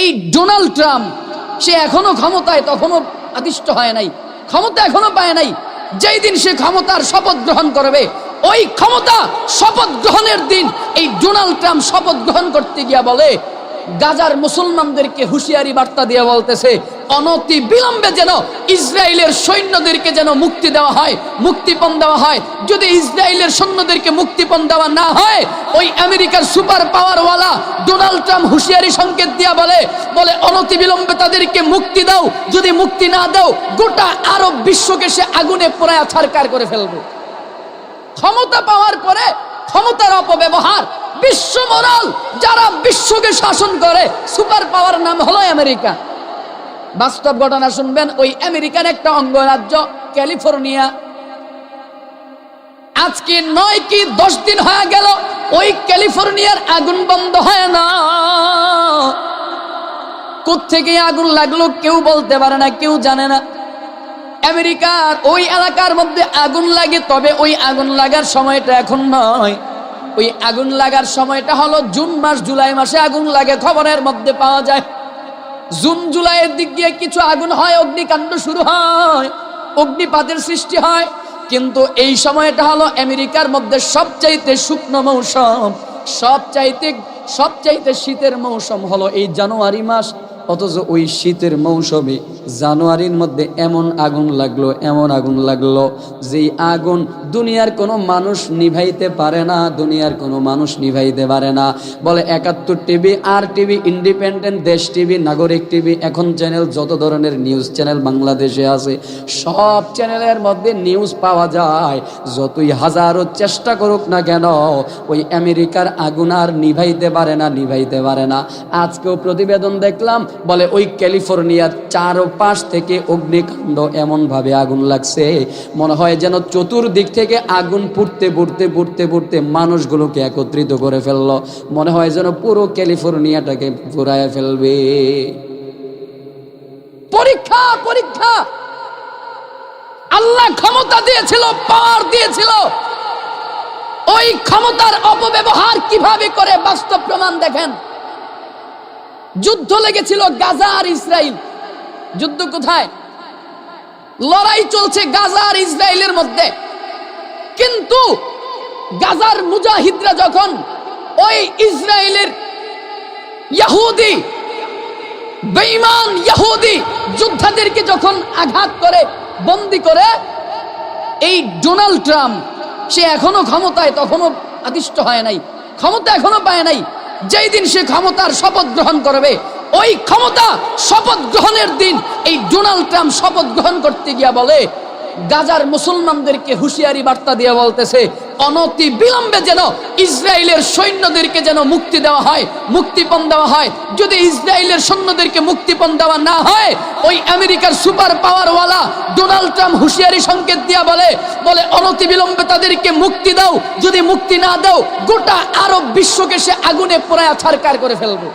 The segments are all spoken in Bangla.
এই ডোনাল্ড ট্রাম্প সে এখনো ক্ষমতায় তখনো আদিষ্ট হয় নাই, ক্ষমতা এখনো পায় নাই। যেই দিন সে ক্ষমতার শপথ গ্রহণ করবে, ওই ক্ষমতা শপথ গ্রহণের দিন এই ডোনাল্ড ট্রাম্প শপথ গ্রহণ করতে গিয়া বলে, গাজার মুসলমানদেরকে হুঁশিয়ারি বার্তা দিয়ে বলতেছে, অনতি বিলম্বে যেন ইসরায়েলের সৈন্যদেরকে যেন মুক্তি দেওয়া হয়, মুক্তিপণ দেওয়া হয়। যদি ইসরায়েলের সৈন্যদেরকে মুক্তিপণ দেওয়া না হয়, ওই আমেরিকার সুপার পাওয়ারওয়ালা ডোনাল্ড ট্রাম্প হুঁশিয়ারি সংকেত দিয়া বলে অনতি বিলম্বে তাদেরকে মুক্তি দাও। যদি মুক্তি না দাও, গোটা আরব বিশ্বকে সে আগুনে পোড়ায়া ছারকার করে ফেলবে। ক্ষমতা পাওয়ার পরে ক্ষমতার অপব্যবহার, বিশ্ব মোরাল যারা বিশ্বকে শাসন করে, সুপার পাওয়ার নাম হলো আমেরিকা। বাস্তব ঘটনা শুনবেন, ওই আমেরিকার একটা অঙ্গরাজ্য ক্যালিফোর্নিয়া, আজকে 9 কি 10 দিন হয়ে গেল ওই ক্যালিফোর্নিয়ার আগুন বন্ধ হয় না। কোত্থেকে আগুন লাগলো কেউ বলতে পারে না, কেউ জানে না। আমেরিকার ওই এলাকার মধ্যে আগুন লাগে, তবে ওই আগুন লাগার সময়টা এখন নয়। ওই আগুন লাগার সময়টা হলো জুন মাস, জুলাই মাসে আগুন লাগে, খবরের মধ্যে পাওয়া যায়। জুন জুলাইয়ের দিক দিয়ে কিছু আগুন হয়, অগ্নিকাণ্ড শুরু হয়, অগ্নিপাতের সৃষ্টি হয়। কিন্তু এই সময়টা হলো আমেরিকার মধ্যে সবচাইতে শুকনো মৌসুম, সবচাইতে শীতের মৌসুম হলো এই জানুয়ারি মাস। অথচ ওই শীতের মৌসুমে জানুয়ারির মধ্যে এমন আগুন লাগলো যেই আগুন দুনিয়ার কোনো মানুষ নিভাইতে পারে না, দুনিয়ার কোনো মানুষ নিভাইতে পারে না। বলে 71 টিভি, আর টিভি, ইন্ডিপেন্ডেন্ট, দেশ টিভি, নাগরিক টিভি, এখন চ্যানেল, যত ধরনের নিউজ চ্যানেল বাংলাদেশে আছে, সব চ্যানেলের মধ্যে নিউজ পাওয়া যায়। যতই হাজারো চেষ্টা করুক না কেন, ওই আমেরিকার আগুন আর নিভাইতে পারে না। আজকেও প্রতিবেদন দেখলাম, বলে ওই ক্যালিফোর্নিয়ার চারপাশ থেকে অগ্নিকাণ্ড, এমন ভাবে আগুন লাগছে মনে হয় যেন চতুর্দিক থেকে আগুন পুড়তে মানুষগুলোকে একত্রিত করে ফেললো। মনে হয় যেন পুরো ক্যালিফোর্নিয়াটাকে পুড়ায় ফেলবে। পরীক্ষা আল্লাহ ক্ষমতা দিয়েছিল, পাওয়ার দিয়েছিল, ওই ক্ষমতার অপব্যবহার কিভাবে করে বাস্তব প্রমাণ দেখেন। যুদ্ধ লেগেছিল গাজা আর ইসরায়েল। যুদ্ধ কোথায়? লড়াই চলছে গাজা আর ইসরায়েলের মধ্যে। কিন্তু গাজার মুজাহিদরা যখন ওই ইসরায়েলের ইহুদি, বেঈমান ইহুদি যোদ্ধাদেরকে যখন আঘাত করে, বন্দী করে, এই ডোনাল্ড ট্রাম্প সে এখনো ক্ষমতায় তখনো আদিষ্ট হয় নাই, ক্ষমতা এখনো পায় নাই। যেই দিন সে ক্ষমতার শপথ গ্রহণ করবে, ওই ক্ষমতা শপথ গ্রহণের দিন এই ডোনাল্ড ট্রাম্প শপথ গ্রহণ করতে গিয়া বলে, গাজার মুসলমানদেরকে হুঁশিয়ারি বার্তা দিয়ে বলতেছে, অনতি বিলম্বে যেন ইসরায়েলের সৈন্যদেরকে যেন মুক্তি দেওয়া হয়, মুক্তিপণ দেওয়া হয়। যদি ইসরায়েলের সৈন্যদেরকে মুক্তিপণ দেওয়া না হয়, ওই আমেরিকার সুপার পাওয়ারওয়ালা ডোনাল্ড ট্রাম্প হুঁশিয়ারি সংকেত দিয়া বলে অনতি বিলম্বে তাদেরকে মুক্তি দাও। যদি মুক্তি না দাও, গোটা আরব বিশ্বকে সে আগুনে পোড়ায়া ছারকার করে ফেলবে।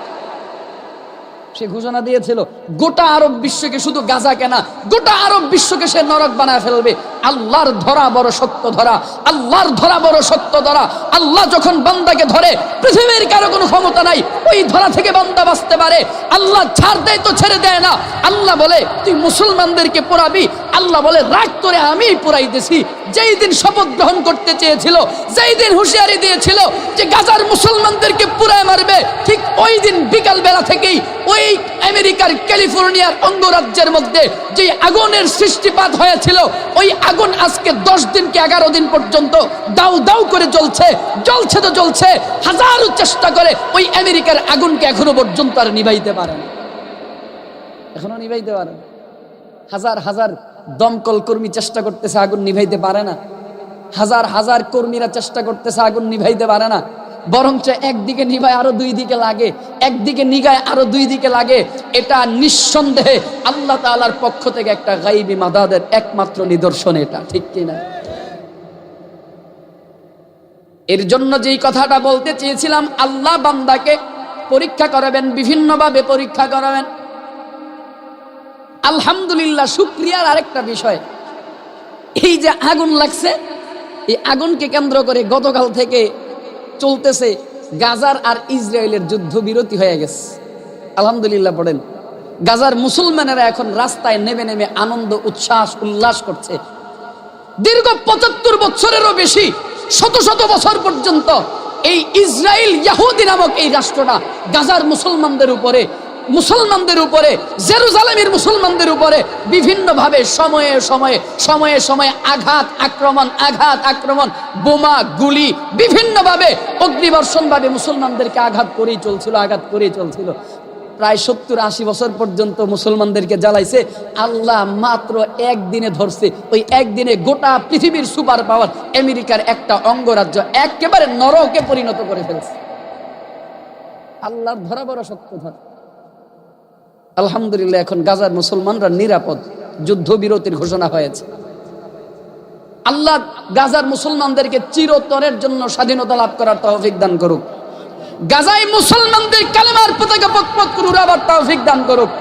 সে ঘোষণা দিয়েছিল গোটা আরব বিশ্বকে, শুধু গাজা কেনা, গোটা আরব বিশ্বকে সে নরক বানায় ফেলবে। আল্লাহর ধরা বড় সত্য ধরা, আল্লাহর ধরা বড় সত্য ধরা। আল্লাহ যখন বান্দাকে ধরে, পৃথিবীর কারো কোনো ক্ষমতা নাই ওই ধরা থেকে বান্দা বাঁচতে পারে। আল্লাহ ছাড় দেয় তো ছেড়ে দেয় না। আল্লাহ বলে তুই মুসলমানদেরকে পোড়াবি, আল্লাহ বলে রাগ করে আমি পোড়াইতেছি। যেই দিন শপথ গ্রহণ করতে চেয়েছিল, যেই দিন হুঁশিয়ারি দিয়েছিল যে গাজার মুসলমানদেরকে পুরায় মারবে, ঠিক ওই দিন বিকাল বেলা থেকেই ওই আমেরিকার ক্যালিফোর্নিয়ার অঙ্গরাজ্যের মধ্যে যে আগুনের সৃষ্টিপাত হয়েছিল, ওই আগুন আজকে 10 দিন কি 11 দিন পর্যন্ত দাউ দাউ করে জ্বলছে। হাজারো চেষ্টা করে ওই আমেরিকার আগুনকে এখনো পর্যন্ত আর নিভাইতে পারে না, এখনো নিভাইতে পারে না। হাজার দমকল কর্মী চেষ্টা করতেছে, আগুন নিভাইতে পারে না। হাজার কর্মীরা চেষ্টা করতেছে, আগুন নিভাইতে পারে না। বরঞ্চ একদিকে নিভায় আরো 2 দিকে লাগে, একদিকে নিগায় আরো 2 দিকে লাগে। এটা নিঃসন্দেহে আল্লাহ তাআলার পক্ষ থেকে একটা গায়বী মাদাদের একমাত্র নিদর্শন, এটা ঠিক কিনা? এর জন্য যেই কথাটা বলতে চেয়েছিলাম, আল্লাহ বান্দাকে পরীক্ষা করাবেন, বিভিন্নভাবে পরীক্ষা করাবেন। আলহামদুলিল্লাহ, শুকরিয়ার আরেকটা বিষয়, এই যে আগুন লাগছে, এই আগুনকে কেন্দ্র করে গতকাল থেকে চলতেছে গাজার আর ইসরায়েলের যুদ্ধবিরতি হয়ে গেছে। আলহামদুলিল্লাহ পড়েন। গাজার মুসলমানেরা এখন রাস্তায় নেমে নেমে আনন্দ উচ্ছ্বাস উল্লাস করছে। দীর্ঘ 75 বছরেরও বেশি, শত শত বছর পর্যন্ত এই ইসরায়েল ইয়াহুদি নামক এই রাষ্ট্রটা গাজার মুসলমানদের উপরে জেরুজালেমের মুসলমানদের উপরে বিভিন্নভাবে সময়ে সময়ে আঘাত আক্রমণ বোমা গুলি বিভিন্নভাবে অগ্নিবর্ষণভাবে মুসলমানদেরকে আঘাত করেই চলছিল। প্রায় 70-80 বছর পর্যন্ত মুসলমানদেরকে জ্বালাইছে। আল্লাহ মাত্র একদিনে ধরছে। ওই একদিনে গোটা পৃথিবীর সুপার পাওয়ার আমেরিকার একটা অঙ্গরাজ্য একেবারে নরকে পরিণত করে ফেলছে। আল্লাহর ধরা বড় শক্ত ধর। আলহামদুলিল্লাহ এখন গাজার মুসলমানরা নিরাপদ, যুদ্ধবিরতির ঘোষণা হয়েছে। আল্লাহ গাজার মুসলমানদেরকে চিরতরের জন্য স্বাধীনতা লাভ করার তৌফিক দান করুক। গাজায় মুসলমানদের কালেমার পতাকা পথ উড়াবার তৌফিক দান করুক।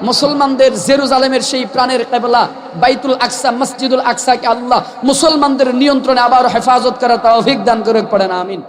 মুসলমানদের জেরুজালেমের সেই প্রাণের কিবলা বাইতুল আকসা, মসজিদুল আকসাকে আল্লাহ মুসলমানদের নিয়ন্ত্রণে আবার হেফাজত করার তৌফিক দান করুক। পড়েন আমিন।